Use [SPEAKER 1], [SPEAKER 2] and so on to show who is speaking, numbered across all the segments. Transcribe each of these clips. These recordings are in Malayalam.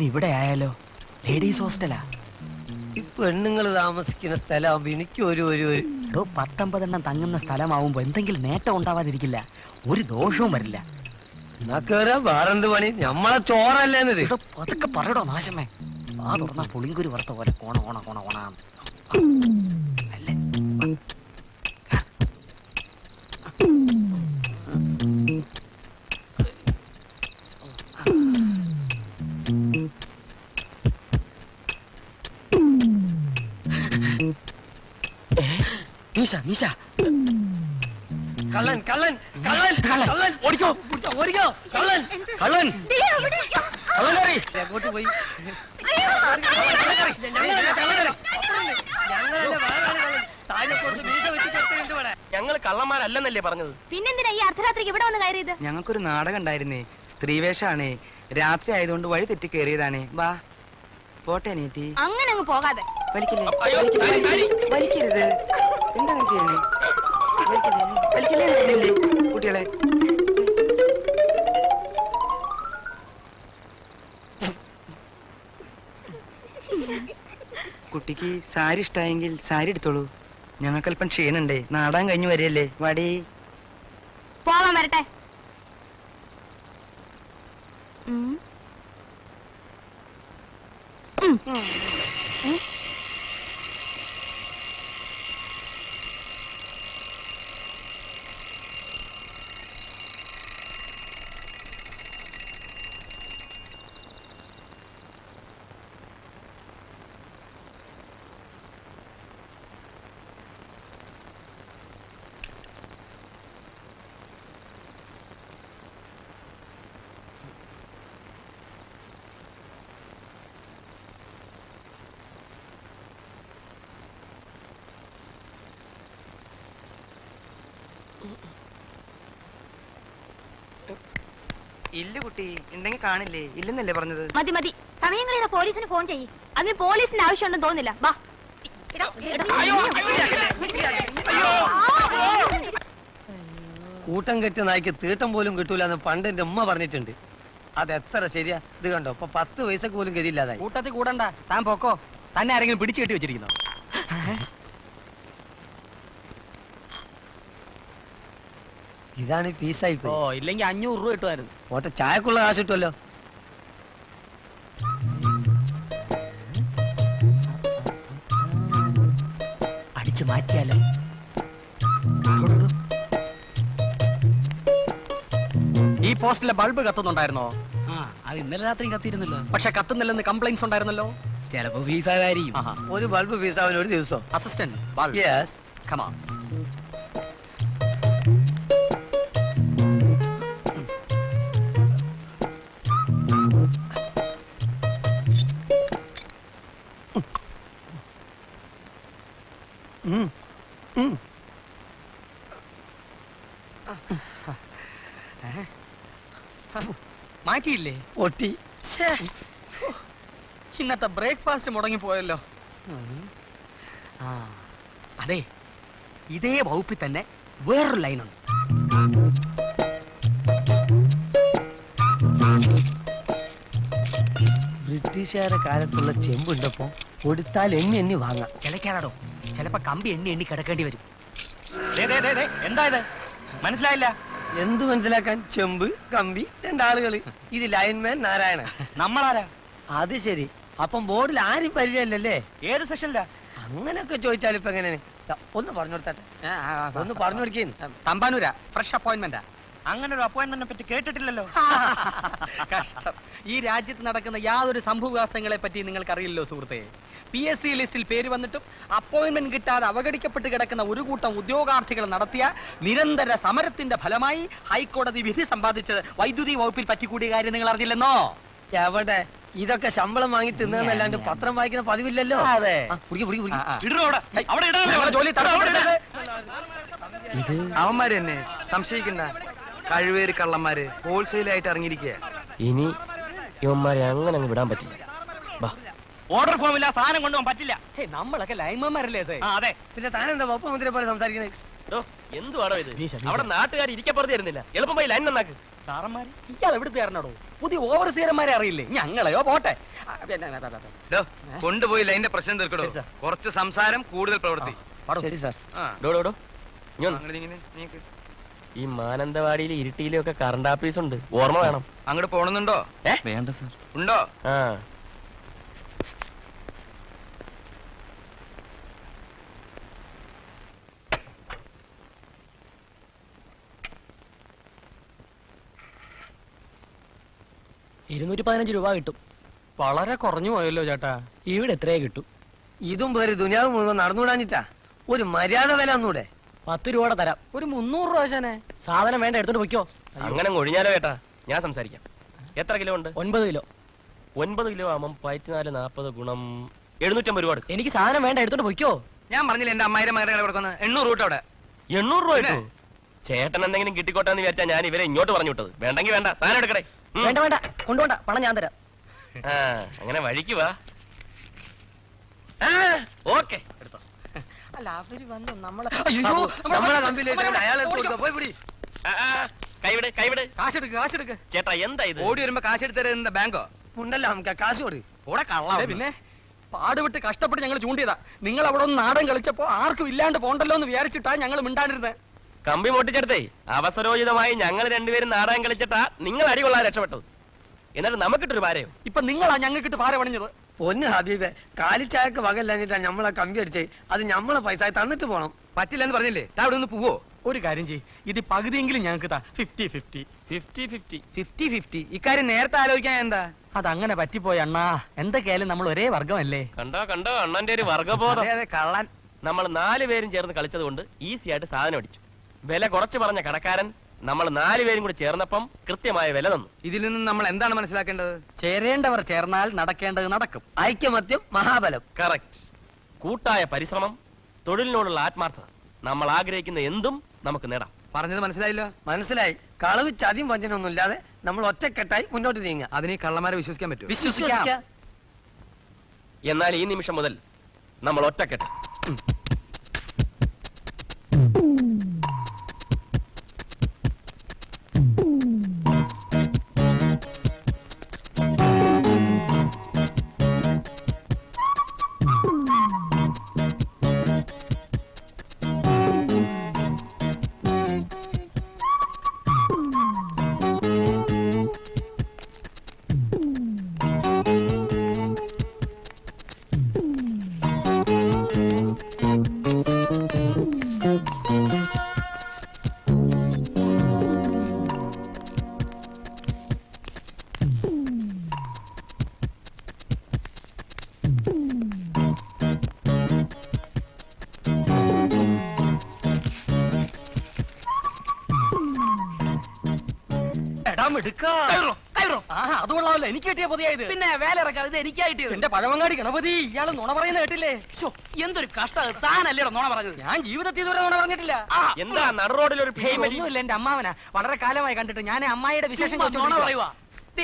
[SPEAKER 1] ഇന്ന് ഇവിടെ ആയാലോ? ലേഡീസ് ഹോസ്റ്റലാ.
[SPEAKER 2] ഈ പെണ്ണുങ്ങൾ താമസിക്കുന്ന സ്ഥലമാകുമ്പോ എനിക്ക് ഒരു
[SPEAKER 1] 19 എണ്ണം തങ്ങുന്ന സ്ഥലമാവുമ്പോ എന്തെങ്കിലും നേട്ടം ഉണ്ടാവാതിരിക്കില്ല, ഒരു ദോഷവും വരില്ല.
[SPEAKER 2] എന്നാ കേറാ, വേറെന്ത് പണി? നമ്മളെ ചോറല്ലേന്നത്.
[SPEAKER 1] അതൊക്കെ പറയടോ നാശമേ. ആ തുറന്ന പുളിങ്കുരു വറുത്ത പോലെ കോണ കോണ കോണ കോണ അല്ലേ? മീശ
[SPEAKER 2] കള്ളൻ കള്ളൻ കള്ളൻ കള്ളൻ ഓടിക്കോ ഓടിക്കോ കള്ളൻ കള്ളൻ അങ്ങോട്ട് പോയി.
[SPEAKER 3] ഞങ്ങൾ കള്ളന്മാരല്ലെന്നല്ലേ പറഞ്ഞത്?
[SPEAKER 4] പിന്നെന്തിനാ ഈ അർദ്ധരാത്രിക്ക് ഇവിടെ വന്ന് കയറിയത്?
[SPEAKER 5] ഞങ്ങൾക്കൊരു നാടകം ഉണ്ടായിരുന്നേ, സ്ത്രീവേഷാണേ. രാത്രി ആയതുകൊണ്ട് വഴി തെറ്റി കയറിയതാണേ. വാ പോട്ടെ അനിയത്തി.
[SPEAKER 4] അങ്ങനെ അങ്ങ് പോകാതെ.
[SPEAKER 5] വലിക്കരുത്. എന്താ ചെയ്യണേ? വലിക്കല്ലേ കുട്ടികളെ. കുട്ടിക്ക് സാരി ഇഷ്ടായെങ്കിൽ സാരി എടുത്തോളൂ. ഞങ്ങൾക്കല്പം ക്ഷീണുണ്ടേ, നാടാൻ കഴിഞ്ഞു വരികയല്ലേ. വാടി
[SPEAKER 4] പോകാൻ വരട്ടെ.
[SPEAKER 5] ഇല്ല കുട്ടി, ഉണ്ടെങ്കിൽ കാണില്ലേ? ഇല്ലെന്നല്ലേ പറഞ്ഞത്?
[SPEAKER 4] മതി മതി, സമയങ്ങളിൽ പോലീസിന് ഫോൺ ചെയ്യ്. അതിന് പോലീസിന്റെ ആവശ്യമുണ്ടെന്ന് തോന്നില്ല. വാ.
[SPEAKER 2] കൂട്ടം കെട്ടിയ നായ്ക്ക് തീട്ടം പോലും കിട്ടൂല എന്ന് പണ്ട് എന്റെ ഉമ്മ പറഞ്ഞിട്ടുണ്ട്. അത് എത്ര ശരിയാ? ഇത് കണ്ടോ, ഇപ്പൊ 10 പൈസക്ക് പോലും ഗതിയില്ലാതായി.
[SPEAKER 1] കൂട്ടത്തിൽ കൂടണ്ട, താൻ പോക്കോ. തന്നെ ആരെങ്കിലും പിടിച്ചു കെട്ടി വെച്ചിരിക്കുന്നോ?
[SPEAKER 2] ഇതാണ് പീസായി.
[SPEAKER 1] ഓ, ഇല്ലെങ്കിൽ 500 രൂപ കിട്ടുമായിരുന്നു.
[SPEAKER 2] ഓട്ടെ, ചായക്കുള്ള കാശ് കിട്ടുമല്ലോ.
[SPEAKER 1] അടിച്ചു മാറ്റിയാലോ? ഈ പോസ്റ്റിലെ ബൾബ് കത്തുന്നുണ്ടായിരുന്നോ?
[SPEAKER 6] അത് ഇന്നലെ രാത്രി കത്തിയിരുന്നല്ലോ.
[SPEAKER 1] പക്ഷെ കത്തുന്നില്ലെന്ന് കംപ്ലൈന്റ്സ് ഉണ്ടായിരുന്നല്ലോ.
[SPEAKER 6] ചിലപ്പോ ഫീസാകാരിക്കും.
[SPEAKER 2] ഒരു ബൾബ് പീസാവാൻ ഒരു ദിവസം.
[SPEAKER 1] Assistant bulb.
[SPEAKER 2] Yes,
[SPEAKER 1] come on. മാറ്റിയില്ലേ?
[SPEAKER 2] പൊട്ടി.
[SPEAKER 1] ഇന്നത്തെ ബ്രേക്ക്ഫാസ്റ്റ് മുടങ്ങി പോയല്ലോ. അതെ, ഇതേ വകുപ്പിൽ തന്നെ വേറൊരു ലൈനുണ്ട്.
[SPEAKER 2] ബ്രിട്ടീഷുകാരുടെ കാലത്തുള്ള ചെമ്പുണ്ടപ്പോ കൊടുത്താൽ എണ്ണി വാങ്ങാം.
[SPEAKER 1] കിളയ്ക്കാടോ, ചിലപ്പോ കമ്പി എണ്ണി കിടക്കേണ്ടി വരും. എന്താ ഇത്? മനസ്സിലായില്ല?
[SPEAKER 2] എന്ത് മനസ്സിലാക്കാൻ? ചെമ്പ്, കമ്പി, 2 ആളുകള്. ഇത് ലൈൻമാൻ നാരായണൻ.
[SPEAKER 1] നമ്മളാരാ?
[SPEAKER 2] അത് ശരി. അപ്പം ബോർഡിൽ ആരും പരിചയമില്ലല്ലേ?
[SPEAKER 1] ഏത് സെക്ഷനിലാ?
[SPEAKER 2] അങ്ങനെയൊക്കെ ചോദിച്ചാൽ ഇപ്പൊ എങ്ങനെയാണ്? ഒന്ന് പറഞ്ഞു കൊടുത്താട്ടെ, ഒന്ന് പറഞ്ഞു കൊടുക്കുന്നു.
[SPEAKER 1] തമ്പാനൂരാ, ഫ്രഷ് അപ്പോയിന്റ്മെന്റാ.
[SPEAKER 5] അങ്ങനെ ഒരു അപ്പോയിന്റ്മെന്റിനെ പറ്റി കേട്ടിട്ടില്ലല്ലോ.
[SPEAKER 1] കഷ്ടം. ഈ രാജ്യത്ത് നടക്കുന്ന യാതൊരു സംഭവവികാസങ്ങളെ പറ്റി നിങ്ങൾക്ക് അറിയില്ലോ സുഹൃത്തെ. PSC ലിസ്റ്റിൽ പേര് വന്നിട്ടും അപ്പോയിന്റ്മെന്റ് കിട്ടാതെ അവഗണിക്കപ്പെട്ട് കിടക്കുന്ന ഒരു കൂട്ടം ഉദ്യോഗാർത്ഥികൾ നടത്തിയ നിരന്തര സമരത്തിന്റെ ഫലമായി ഹൈക്കോടതി വിധി സമ്പാദിച്ചത് വൈദ്യുതി വകുപ്പിൽ പറ്റിക്കൂടിയ കാര്യം നിങ്ങൾ അറിഞ്ഞില്ലെന്നോ?
[SPEAKER 2] എവിടെ? ഇതൊക്കെ ശമ്പളം വാങ്ങി തിന്നല്ലാണ്ട് പത്രം വായിക്കുന്ന പതിവില്ലല്ലോ.
[SPEAKER 1] അതെ.
[SPEAKER 5] ഇത് അവന്മാര് തന്നെ, സംശയിക്കണ്ട. കഴിവേറി കള്ളന്മാര് ഹോൾസെയിലായിട്ട് ഇറങ്ങിയിരിക്കുക.
[SPEAKER 3] ഇനി ഇവന്മാരെ അങ്ങനെ അങ്ങ് വിടാൻ പറ്റില്ല.
[SPEAKER 1] ഓർഡർ ഫോമില്ല, സാധനം കൊണ്ടുപോകാൻ പറ്റില്ല. നമ്മളൊക്കെ ലൈൻമാൻമാരല്ലേ?
[SPEAKER 2] അതെ. പിന്നെ താനെന്താ വകുപ്പ് മന്ത്രിയെ പോലെ സംസാരിക്കുന്നത്?
[SPEAKER 3] എന്തുവാണോ ഇത്?
[SPEAKER 1] വീശ.
[SPEAKER 3] അവിടെ നാട്ടുകാർ ഇരിക്കപ്പുറത്ത് തരുന്നില്ല. എളുപ്പം പോയി ലൈൻ നന്നാക്ക്.
[SPEAKER 1] സാറന്മാര് ഇയാൾ എവിടുത്തെ കാരണോ? പുതിയ ഓവർസീയർമാരെ അറിയില്ലേ? ഞങ്ങളെയോ പോട്ടെ.
[SPEAKER 5] ഡോ, കൊണ്ടുപോയി ലൈന്റെ പ്രശ്നം തീർക്കടോ.
[SPEAKER 1] ശരി, സാർ.
[SPEAKER 5] കുറച്ച് സംസാരം, കൂടുതൽ പ്രവൃത്തി.
[SPEAKER 2] ശരി സാർ.
[SPEAKER 5] ആ,
[SPEAKER 3] ഡോ, ഡോ, ഡോ. ഇങ്ങ്
[SPEAKER 5] അങ്ങട് നീങ്ങ്, നീക്ക്.
[SPEAKER 3] ഈ മാനന്തവാടിയിലും ഇരിട്ടിയിലും ഒക്കെ കറണ്ട് ആഫീസ് ഉണ്ട്, ഓർമ്മ വേണം.
[SPEAKER 5] അങ്ങോട്ട് പോണെന്നുണ്ടോ?
[SPEAKER 6] വേണ്ട സാർ.
[SPEAKER 5] ഉണ്ടോ?
[SPEAKER 3] ആ
[SPEAKER 6] 215 രൂപ കിട്ടും.
[SPEAKER 1] വളരെ കുറഞ്ഞു പോയല്ലോ ചേട്ടാ.
[SPEAKER 6] ഇവിടെ എത്രയേ കിട്ടും?
[SPEAKER 2] ഇതും പേര് ദുനിയാവ് മുഴുവൻ നടന്നുകൂടാഞ്ഞിട്ടാ. ഒരു മര്യാദ വില ഒന്നൂടെ.
[SPEAKER 6] 10 രൂപയുടെ തരാം.
[SPEAKER 1] ഒരു 300 രൂപ ശനെ.
[SPEAKER 6] സാധനം വേണ്ട, എടുത്തോണ്ട് പൊയ്ക്കോ.
[SPEAKER 3] അങ്ങനെ ഒഴിഞ്ഞാലോ ചേട്ടാ, ഞാൻ സംസാരിക്കാം. എത്ര കിലോ ഉണ്ട്?
[SPEAKER 6] 9 കിലോ.
[SPEAKER 3] 9 കിലോ ആവുമ്പം 14 40 ഗുണം 750 രൂപ എടുക്കും.
[SPEAKER 6] എനിക്ക് സാധനം വേണ്ട, എടുത്തോണ്ട് പൊയ്ക്കോ.
[SPEAKER 5] ഞാൻ പറഞ്ഞില്ല എന്റെ അമ്മായിരം മകരെ കൊടുക്കുന്നത് 800 രൂപ അവിടെ.
[SPEAKER 3] 800 രൂപ കിട്ടും. ചേട്ടൻ എന്തെങ്കിലും കിട്ടിക്കോട്ടെ എന്ന് വിചാരിച്ചാ ഞാൻ ഇവരെ ഇങ്ങോട്ട് പറഞ്ഞു വിട്ടത്. വേണ്ടെങ്കിൽ വേണ്ട, സാധനം എടുക്കടേ.
[SPEAKER 6] വേണ്ട വേണ്ട, കൊണ്ടുപോണ്ട, പണം ഞാൻ തരാം.
[SPEAKER 3] ആ അങ്ങനെ വഴിക്ക് വാ. ഓക്കെ എടുത്തോ.
[SPEAKER 1] അല്ല അവര് വന്നു നമ്മളെ
[SPEAKER 2] നമ്മളെ കമ്പിയിലേക്ക് അയാളെ പോയി പിടി.
[SPEAKER 3] കൈവിട് കൈവിട്.
[SPEAKER 1] കാശെടുക്ക്.
[SPEAKER 3] ചേട്ടാ എന്താ ഇത്?
[SPEAKER 5] ഓടി വരുമ്പോ കാശ് എടുത്തരുന്ന ബാങ്കോ?
[SPEAKER 2] ഉണ്ടല്ലോ നമുക്ക് കാശ് കൊടു.
[SPEAKER 5] ഓടെ കള്ള.
[SPEAKER 1] പിന്നെ പാടുവിട്ട് കഷ്ടപ്പെട്ട് ഞങ്ങൾ ചൂണ്ടിയതാ. നിങ്ങൾ അവിടെ ഒന്ന് നാടൻ കളിച്ചപ്പോ ആർക്കും ഇല്ലാണ്ട് പോണ്ടല്ലോ എന്ന് വിചാരിച്ചിട്ടാ ഞങ്ങൾ മിണ്ടാണ്ടിരുന്നത്.
[SPEAKER 3] കമ്പി പൊട്ടിച്ചെടുത്തേ അവസരോചിതമായി ഞങ്ങൾ രണ്ടുപേരും നാടകം കളിച്ചിട്ടാ നിങ്ങൾ അടികൊള്ളാൻ രക്ഷപ്പെട്ടത്. എന്നിട്ട് നമുക്കിട്ടൊരു പാരയോ?
[SPEAKER 1] ഇപ്പൊ നിങ്ങളാ ഞങ്ങൾക്കിട്ട് പാര പണിഞ്ഞത്.
[SPEAKER 2] പൊന്ന് ഹബീബെ, കാലിച്ചായക്ക് വകല്ലാഞ്ഞിട്ടാ നമ്മളെ കമ്പി അടിച്ചേ. അത് നമ്മളെ പൈസ തന്നിട്ട് പോണം.
[SPEAKER 5] പറ്റില്ലെന്ന് പറഞ്ഞില്ലേ? താ അവിടെ നിന്ന് പോവോ?
[SPEAKER 1] ഒരു കാര്യം ചെയ്യ്, ഇത് പകുതിയെങ്കിലും ഞങ്ങൾക്ക് താ. 50-50.
[SPEAKER 3] 50-50.
[SPEAKER 5] 50-50. ഇക്കാര്യം നേരത്തെ ആലോചിക്കാൻ എന്താ?
[SPEAKER 1] അതങ്ങനെ പറ്റിപ്പോയി അണ്ണാ. എന്തൊക്കെയായാലും നമ്മൾ ഒരേ വർഗമല്ലേ.
[SPEAKER 3] കണ്ടോ കണ്ടോ അണ്ണന്റെ ഒരു വർഗബോധം.
[SPEAKER 5] അതെ കള്ളൻ.
[SPEAKER 3] നമ്മൾ 4 പേരും ചേർന്ന് കളിച്ചത് കൊണ്ട് ഈസി ആയിട്ട് സാധനം അടിച്ചു. വില കുറച്ച് പറഞ്ഞ കടക്കാരൻ നമ്മൾ 4 പേരും കൂടി ചേർന്നപ്പം കൃത്യമായ വില തന്നു.
[SPEAKER 5] ഇതിൽ നിന്ന് നമ്മൾ എന്താണ് മനസ്സിലാക്കേണ്ടത്?
[SPEAKER 1] ചേരേണ്ടവർ ചേർന്നാൽ നടക്കേണ്ടത് നടക്കും.
[SPEAKER 2] ഐക്യമത്യം മഹാബലം.
[SPEAKER 3] കറക്റ്റ്. കൂട്ടായ പരിശ്രമം, തൊഴിലിനോടുള്ള ആത്മാർത്ഥത, നമ്മൾ ആഗ്രഹിക്കുന്ന എന്തും നമുക്ക് നേടാം.
[SPEAKER 5] പറഞ്ഞത് മനസ്സിലായില്ലോ?
[SPEAKER 2] മനസ്സിലായി. കളവ് ചതിയും വഞ്ചനൊന്നും ഇല്ലാതെ നമ്മൾ ഒറ്റക്കെട്ടായി മുന്നോട്ട് നീങ്ങുക.
[SPEAKER 5] അതിന് ഈ കള്ളന്മാരെ വിശ്വസിക്കാൻ പറ്റുമോ?
[SPEAKER 1] വിശ്വസിക്കാം.
[SPEAKER 3] എന്നാൽ ഈ നിമിഷം മുതൽ നമ്മൾ ഒറ്റക്കെട്ട്.
[SPEAKER 1] അതുകൊള്ളാമല്ലോ, എനിക്ക് കിട്ടിയ പുതിയത്.
[SPEAKER 6] പിന്നെ വേല ഇറക്കാം, ഇത് എനിക്കായിട്ട്.
[SPEAKER 1] എന്റെ പഴവങ്ങാടി ഗണപതി, ഇയാള് നുണ പറയുന്ന കേട്ടില്ലേ?
[SPEAKER 6] എന്തൊരു കഷ്ടം, താനല്ലേടോ നോണ പറഞ്ഞത്.
[SPEAKER 1] ഞാൻ ജീവിതത്തിൽ ഇതുവരെ നുണ പറഞ്ഞിട്ടില്ല.
[SPEAKER 3] എന്താ നട റോഡിൽ ഒരു
[SPEAKER 1] ഒന്നുമില്ല, എന്റെ അമ്മാവനാ. വളരെ കാലമായി കണ്ടിട്ട് ഞാൻ അമ്മായിയുടെ വിശേഷം
[SPEAKER 6] നോണ
[SPEAKER 1] ചോദിച്ചുകൊണ്ടിരിക്കുവാ.
[SPEAKER 6] പറയുവാ.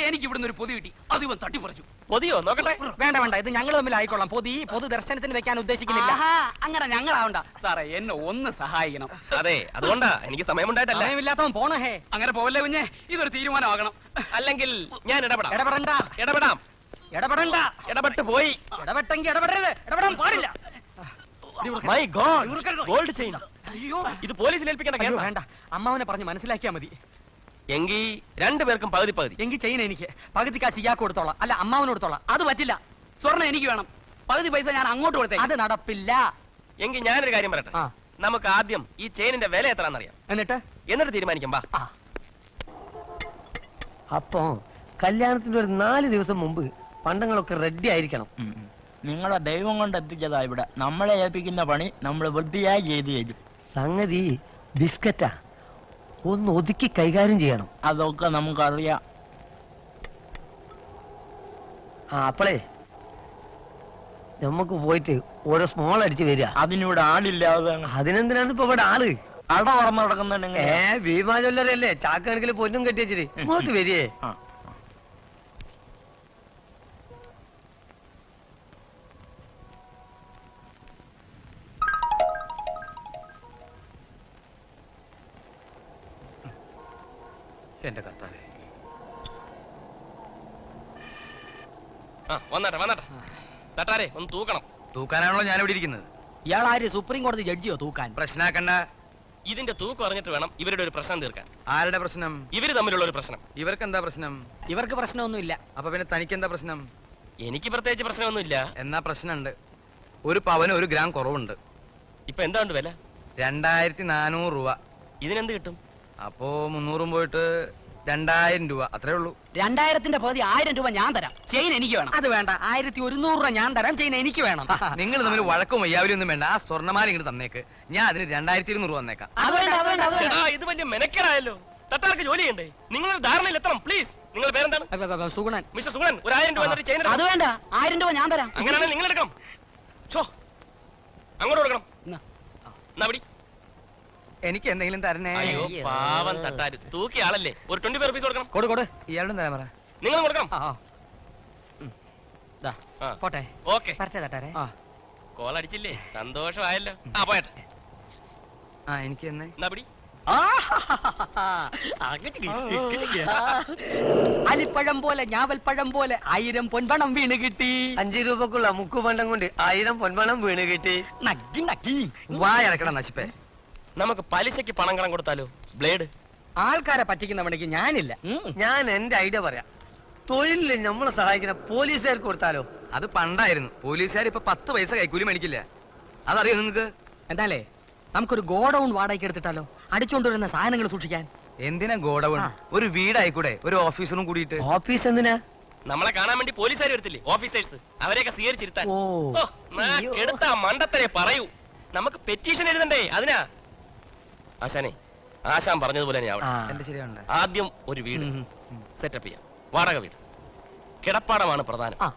[SPEAKER 6] എനിക്ക് ഇവിടുന്ന് ഒരു പൊതി കിട്ടി, അത് ഇവൻ തട്ടിപ്പറിച്ചു.
[SPEAKER 3] പൊതിയോ? നോക്കട്ടെ.
[SPEAKER 1] വേണ്ട, ഇത് ഞങ്ങൾ തമ്മിൽ ആയിക്കൊള്ളാം. പൊതു ദർശനത്തിന് വെക്കാൻ ഉദ്ദേശിക്കുന്നില്ല.
[SPEAKER 6] ആഹാ, അങ്ങനെ ഞങ്ങളാവണ്ട സാറേ, എന്നെ ഒന്ന് സഹായിക്കണം.
[SPEAKER 3] അതെ, അതുകൊണ്ടാ എനിക്ക് സമയമുണ്ടായിട്ടല്ല.
[SPEAKER 1] സമയമില്ലാത്തവൻ പോണഹേ.
[SPEAKER 6] അങ്ങനെ പോവല്ലേ കുഞ്ഞെ, ഇതൊരു തീരുമാനമാകണം.
[SPEAKER 3] അല്ലെങ്കിൽ ഞാൻ ഇടപെടാം.
[SPEAKER 1] ഇടപെടണ്ട.
[SPEAKER 3] ഇടപെട്ട് പോയി.
[SPEAKER 1] ഇടപെട്ടെങ്കിൽ ഇടപെടരുത്. ഇടപെടാൻ പാടില്ല.
[SPEAKER 3] My God, gold chain.
[SPEAKER 1] അയ്യോ,
[SPEAKER 3] ഇത് പോലീസിൽ ഏൽപ്പിക്കേണ്ട കേസാ.
[SPEAKER 1] വേണ്ട, അമ്മാവനെ പറഞ്ഞ് മനസ്സിലാക്കിയാ മതി.
[SPEAKER 3] എങ്കിൽ 2 പേർക്കും പകുതി പകുതി.
[SPEAKER 1] എങ്കിൽ ചെയ്യുന്ന എനിക്ക് പകുതി കാശ് ഇയാൾക്ക് കൊടുത്തോളാം, അല്ല അമ്മാവന് കൊടുത്തോളാം.
[SPEAKER 6] അത് പറ്റില്ല, സ്വർണ്ണം എനിക്ക് വേണം. പകുതി പൈസ ഞാൻ അങ്ങോട്ട് കൊടുത്തേ.
[SPEAKER 1] അത് നടപ്പില്ല.
[SPEAKER 3] എങ്കിൽ ഞാനൊരു കാര്യം പറയട്ടെ.
[SPEAKER 1] ആ.
[SPEAKER 3] നമുക്ക് ആദ്യം ഈ ചെയിനിന്റെ വില എത്രയാണെന്നറിയാം, എന്നിട്ട് തീരുമാനിക്കാം. ബാ.
[SPEAKER 2] അപ്പൊ കല്യാണത്തിന്റെ ഒരു 4 ദിവസം മുമ്പ് പണ്ടങ്ങളൊക്കെ റെഡി ആയിരിക്കണം.
[SPEAKER 7] നിങ്ങളെ ദൈവം കൊണ്ട് എത്തിച്ചതാ ഇവിടെ. നമ്മളെ ഏൽപ്പിക്കുന്ന പണി നമ്മൾ വൃത്തിയായി ചെയ്തു തരും.
[SPEAKER 2] സംഗതി ബിസ്ക്കറ്റാ, ഒന്ന് ഒതുക്കി കൈകാര്യം ചെയ്യണം.
[SPEAKER 7] അതൊക്കെ നമുക്കറിയാം.
[SPEAKER 2] അപ്പളേ നമുക്ക് പോയിട്ട് ഓരോ സ്മോൾ അടിച്ച് വരിക.
[SPEAKER 7] അതിനിവിടെ ആളില്ലാതെ
[SPEAKER 2] അതിനെന്തിനാണ് ഇപ്പൊ ഇവിടെ ആള്?
[SPEAKER 7] അട പറന്ന് നടക്കുന്നുണ്ടെങ്കിൽ
[SPEAKER 2] ഭീമാ ജ്വല്ലറല്ലേ, ചാക്കണക്കിൽ പൊന്നും കെട്ടി വെച്ചിട്ട് ഇങ്ങോട്ട് വരികേ.
[SPEAKER 5] എന്റെ കത്താവേ.
[SPEAKER 3] ആ വന്നാട്ടെ വന്നാട്ടെ തട്ടാരെ ഒന്ന് തൂക്കണം.
[SPEAKER 5] തൂക്കാനാണല്ലോ ഞാൻ ഇവിടെ ഇരിക്കുന്നത്.
[SPEAKER 1] ഇയാൾ ആര് സുപ്രീം കോടതി ജഡ്ജിയോ തൂക്കാൻ?
[SPEAKER 5] പ്രശ്നാക്കണ്ട.
[SPEAKER 3] ഇതിന്റെ തൂക്കം അറിഞ്ഞിട്ട് വേണം ഇവരുടെ ഒരു പ്രശ്നം തീർക്കാൻ.
[SPEAKER 5] ആരുടെ പ്രശ്നം?
[SPEAKER 3] ഇവര് തമ്മിലുള്ള ഒരു പ്രശ്നം.
[SPEAKER 5] ഇവർക്ക് എന്താ പ്രശ്നം?
[SPEAKER 1] ഇവർക്ക് പ്രശ്നമൊന്നുമില്ല.
[SPEAKER 5] അപ്പൊ പിന്നെ തനിക്ക് എന്താ പ്രശ്നം?
[SPEAKER 3] എനിക്ക് പ്രത്യേകിച്ച് പ്രശ്നമൊന്നുമില്ല.
[SPEAKER 5] എന്നാ പ്രശ്നമുണ്ട്. ഒരു പവന് 1 ഗ്രാം കുറവുണ്ട്.
[SPEAKER 3] ഇപ്പൊ എന്താ ഉണ്ട് വില?
[SPEAKER 5] 2400 രൂപ.
[SPEAKER 3] ഇതിനെന്ത് കിട്ടും?
[SPEAKER 5] അപ്പോ 300 പോയിട്ട് 2000 രൂപ, അത്രേ ഉള്ളൂ.
[SPEAKER 6] 2000ന്റെ പകുതി 1000 രൂപ ഞാൻ തരാം. ചെയിൻ എനിക്ക് വേണം.
[SPEAKER 1] അത് വേണ്ട, 1100 രൂപ ഞാൻ തരാം, ചെയ്യുന്ന എനിക്ക് വേണം.
[SPEAKER 5] നിങ്ങൾ തമ്മിൽ വഴക്കും വയ്യാവലും ഒന്നും വേണ്ട. ആ സ്വർണ്ണമാല ഇങ്ങോട്ട് തന്നേക്ക്. ഞാൻ അതിന് 2200 രൂപ തന്നേക്കാം.
[SPEAKER 6] അത് വേണ്ട, അത് വേണ്ട, അത് വേണ്ട.
[SPEAKER 3] ചേട്ടാ, ഇത് വലിയ മെനക്കേടായല്ലോ. തട്ടാർക്ക് ജോലി ചെയ്യണ്ടേ? നിങ്ങളൊരു ധാരണയിൽ എത്തണം പ്ലീസ്. നിങ്ങളുടെ പേരെന്താണ്?
[SPEAKER 1] സുഗുണൻ.
[SPEAKER 3] മിസ്റ്റർ സുഗുണൻ, ഒരു 1000 രൂപ എന്നിട്ട് ചെയിൻ
[SPEAKER 6] അത് വേണ്ട, 1000 രൂപ ഞാൻ തരാം.
[SPEAKER 3] അങ്ങനെയാണെങ്കിൽ നിങ്ങൾ എടുക്കണം. ഛോ, അങ്ങോട്ട് കൊടുക്കണം.
[SPEAKER 6] എന്നാ.
[SPEAKER 3] എന്നാ പിടി.
[SPEAKER 5] എനിക്ക് എന്തെങ്കിലും തരണേ.
[SPEAKER 3] അയ്യോ പാവം തട്ടാര്, തൂക്കിയ ആളല്ലേ, ഒരു 25 റുപ്പീസ് കൊടുക്കണം.
[SPEAKER 1] കൊടു.
[SPEAKER 5] ഇയാളുടെ തരാൻ പറ.
[SPEAKER 3] നിങ്ങളും കൊടുക്കണം.
[SPEAKER 1] ദാ,
[SPEAKER 3] ആ.
[SPEAKER 1] പോട്ടെ.
[SPEAKER 3] ഓക്കെ,
[SPEAKER 1] പരട്ടെ തട്ടാരെ.
[SPEAKER 3] കോൾ അടിച്ചില്ലേ, സന്തോഷമായല്ലോ. ആ പോയട്ടെ.
[SPEAKER 5] ആ എനിക്ക് തന്നെ.
[SPEAKER 3] എന്നാ പിടി.
[SPEAKER 1] അലിപ്പഴം പോലെ ഞാവൽപ്പഴം പോലെ 1000 പൊൻപണം വീണ് കിട്ടി.
[SPEAKER 2] 5 രൂപക്കുള്ള മുക്കുപണ്ടം കൊണ്ട് 1000 പൊന്മണം വീണ് കിട്ടി.
[SPEAKER 1] നക്കി നക്കി.
[SPEAKER 5] വായടക്കണം നശിപ്പേ.
[SPEAKER 3] നമുക്ക് പലിശക്ക് പണം കടം കൊടുത്താലോ? ബ്ലേഡ്.
[SPEAKER 1] ആൾക്കാരെ പറ്റിക്കുന്ന പണിക്ക് ഞാനില്ല.
[SPEAKER 2] ഞാൻ എന്റെ ഐഡിയ പറയാം. തൊഴിലിൽ നമ്മളെ സഹായിക്കുന്ന പോലീസുകാർക്ക് കൊടുത്താലോ?
[SPEAKER 5] അത് പണ്ടായിരുന്നു. പോലീസുകാർ ഇപ്പൊ 10 പൈസ കൈക്കൂലി മേടിക്കില്ല. അതറിയോ നിങ്ങക്ക്?
[SPEAKER 1] എന്താലേ നമുക്കൊരു ഗോഡൌൺ വാടകയ്ക്ക് എടുത്തിട്ടാലോ, അടിച്ചുകൊണ്ടുവരുന്ന സാധനങ്ങൾ സൂക്ഷിക്കാൻ.
[SPEAKER 5] എന്തിനാ ഗോഡൌൺ? ഒരു വീടായിക്കൂടെ, ഒരു ഓഫീസറും കൂടിയിട്ട്.
[SPEAKER 2] ഓഫീസ് എന്തിനാ?
[SPEAKER 3] നമ്മളെ കാണാൻ വേണ്ടി പോലീസുകാർ വരത്തില്ലേ, ഓഫീസേഴ്സ്, അവരെയൊക്കെ സ്വീകരിച്ചിരുത്താൻ.
[SPEAKER 2] ഓ.
[SPEAKER 3] എടുത്ത മണ്ടത്തരെ പറയൂ. നമുക്ക് പെറ്റീഷൻ എഴുതണ്ടേ, അതിനാ. ആശാനെ, ആശാൻ പറഞ്ഞതുപോലെ തന്നെ ആവട്ടെ.
[SPEAKER 5] എന്റെ ശരിയുണ്ട്.
[SPEAKER 3] ആദ്യം ഒരു വീട് സെറ്റപ്പ് ചെയ്യാം, വാടക വീട്. കിടപ്പാടമാണ് പ്രധാനം.
[SPEAKER 1] ആ